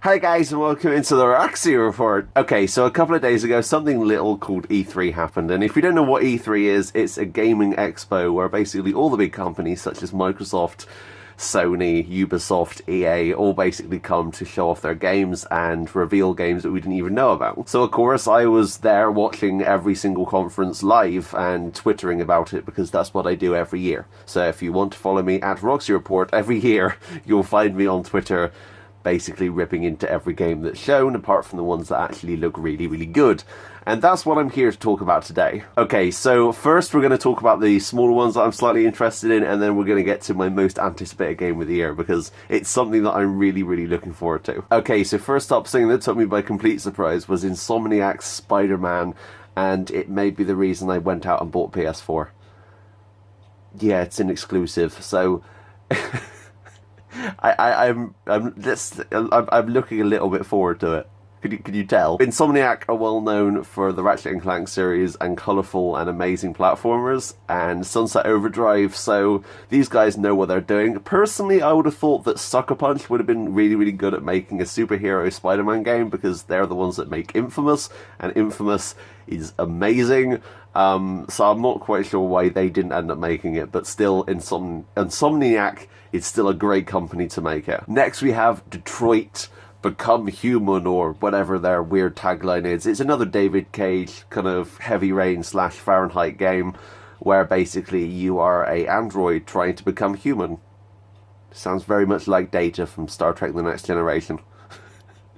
Hi guys and welcome into the Roxy Report. Okay, so a couple of days ago something little called E3 happened, and if you don't know what E3 is, it's a gaming expo where basically all the big companies such as Microsoft, Sony, Ubisoft, EA all basically come to show off their games and reveal games that we didn't even know about. So of course I was there watching every single conference live and twittering about it because that's what I do every year. So if you want to follow me at Roxy Report every year, you'll find me on Twitter basically ripping into every game that's shown, apart from the ones that actually look really, really good. And that's what I'm here to talk about today. Okay, so first we're going to talk about the smaller ones that I'm slightly interested in, and then we're going to get to my most anticipated game of the year, because it's something that I'm really, really looking forward to. Okay, so first up, something that took me by complete surprise was Insomniac's Spider-Man, and it may be the reason I went out and bought PS4. Yeah, it's an exclusive, so... I'm looking a little bit forward to it. Could you tell? Insomniac are well known for the Ratchet & Clank series and colourful and amazing platformers and Sunset Overdrive, so these guys know what they're doing. Personally, I would have thought that Sucker Punch would have been really, really good at making a superhero Spider-Man game, because they're the ones that make Infamous, and Infamous is amazing. So I'm not quite sure why they didn't end up making it, but still, Insomniac is still a great company to make it. Next we have Detroit Become Human, or whatever their weird tagline is. It's another David Cage kind of Heavy Rain / Fahrenheit game where basically you are a android trying to become human. Sounds very much like Data from Star Trek The Next Generation.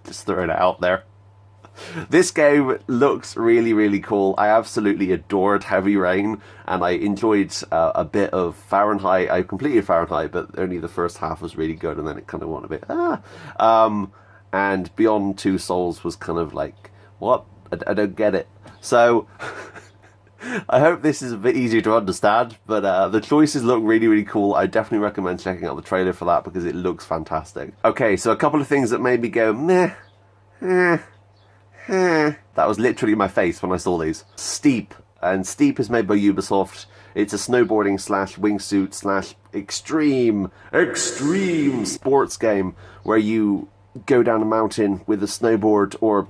Just throwing it out there. This game looks really, really cool. I absolutely adored Heavy Rain, and I enjoyed a bit of Fahrenheit. I completed Fahrenheit, but only the first half was really good, and then it kind of went a bit, and Beyond Two Souls was kind of like, what? I don't get it. So, I hope this is a bit easier to understand, but the choices look really, really cool. I definitely recommend checking out the trailer for that, because it looks fantastic. Okay, so a couple of things that made me go, meh, that was literally my face when I saw these. Steep, and Steep is made by Ubisoft. It's a snowboarding / wingsuit / extreme sports game where you go down a mountain with a snowboard or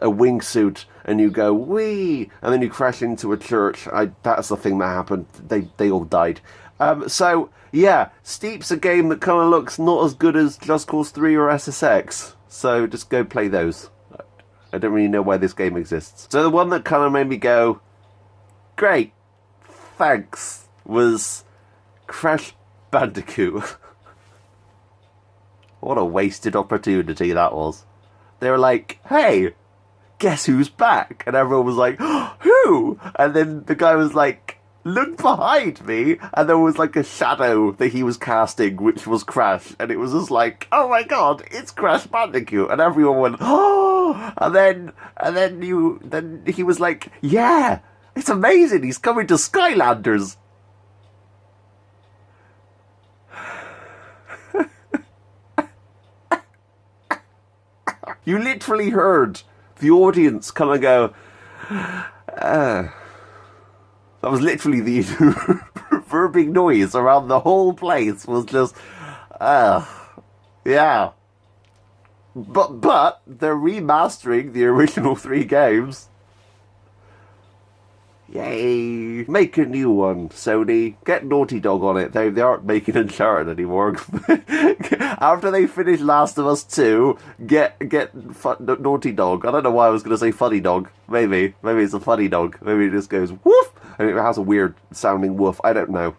a wingsuit and you go wee, and then you crash into a church. That's the thing that happened. They all died. So yeah, Steep's a game that kind of looks not as good as Just Cause 3 or SSX. So just go play those. I don't really know why this game exists. So the one that kind of made me go, great, thanks, was Crash Bandicoot. What a wasted opportunity that was. They were like, hey, guess who's back? And everyone was like, who? And then the guy was like, look behind me, and there was like a shadow that he was casting, which was Crash, and it was just like, oh my god, it's Crash Bandicoot, and everyone went, oh, and then he was like, yeah, it's amazing, he's coming to Skylanders. You literally heard the audience kind of go, that was literally the reverbing noise around the whole place was just, yeah. But they're remastering the original 3 games. Yay! Make a new one, Sony. Get Naughty Dog on it. They aren't making Uncharted anymore. After they finish Last of Us 2, get Naughty Dog. I don't know why I was going to say Funny Dog. Maybe it's a funny dog. Maybe it just goes woof, and it has a weird sounding woof. I don't know.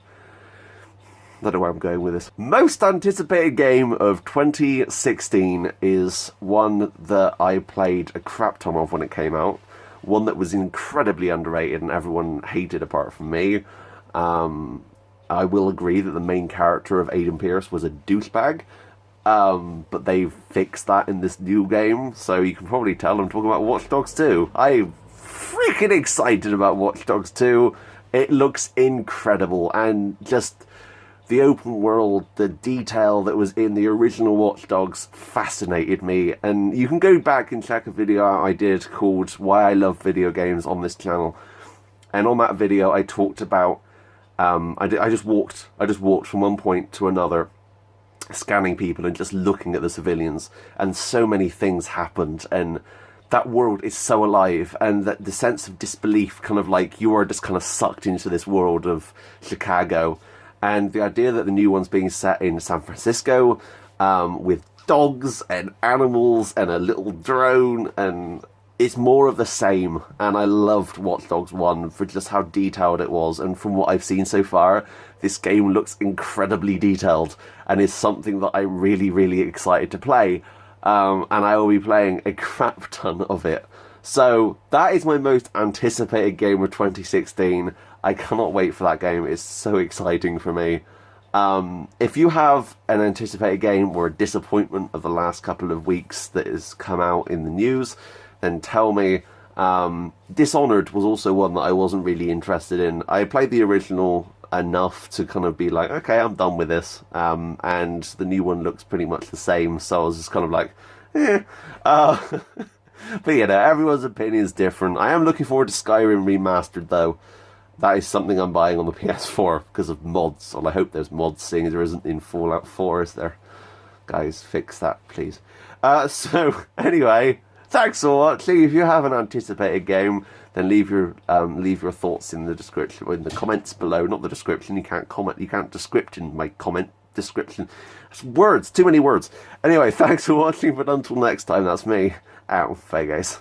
I don't know where I'm going with this. Most anticipated game of 2016 is one that I played a crap ton of when it came out. One that was incredibly underrated and everyone hated apart from me. I will agree that the main character of Aiden Pierce was a douchebag, but they've fixed that in this new game, so you can probably tell I'm talking about Watch Dogs 2. I'm freaking excited about Watch Dogs 2. It looks incredible, and just the open world, the detail that was in the original Watch Dogs fascinated me. And you can go back and check a video I did called Why I Love Video Games on this channel. And on that video I talked about, I just walked from one point to another scanning people and just looking at the civilians, and so many things happened, and that world is so alive, and that the sense of disbelief, kind of like you are just kind of sucked into this world of Chicago, and the idea that the new one's being set in San Francisco, with dogs and animals and a little drone, and it's more of the same. And I loved Watch Dogs 1 for just how detailed it was, and from what I've seen so far, this game looks incredibly detailed and is something that I'm really, really excited to play. And I will be playing a crap ton of it. So that is my most anticipated game of 2016. I cannot wait for that game. It's so exciting for me. If you have an anticipated game or a disappointment of the last couple of weeks that has come out in the news, then tell me. Dishonored was also one that I wasn't really interested in. I played the original enough to kind of be like, okay, I'm done with this. And the new one looks pretty much the same, so I was just kind of like, eh. But you know, everyone's opinion is different. I am looking forward to Skyrim Remastered, though. That is something I'm buying on the PS4 because of mods. Well, I hope there's mods, seeing as there isn't in Fallout 4, is there? Guys, fix that, please. So, anyway, thanks for watching. If you have an anticipated game, then leave your thoughts in the description, or in the comments below. Not the description. You can't comment. You can't description my comment description. It's words. Too many words. Anyway, thanks for watching. But until next time, that's me out. Bye, guys.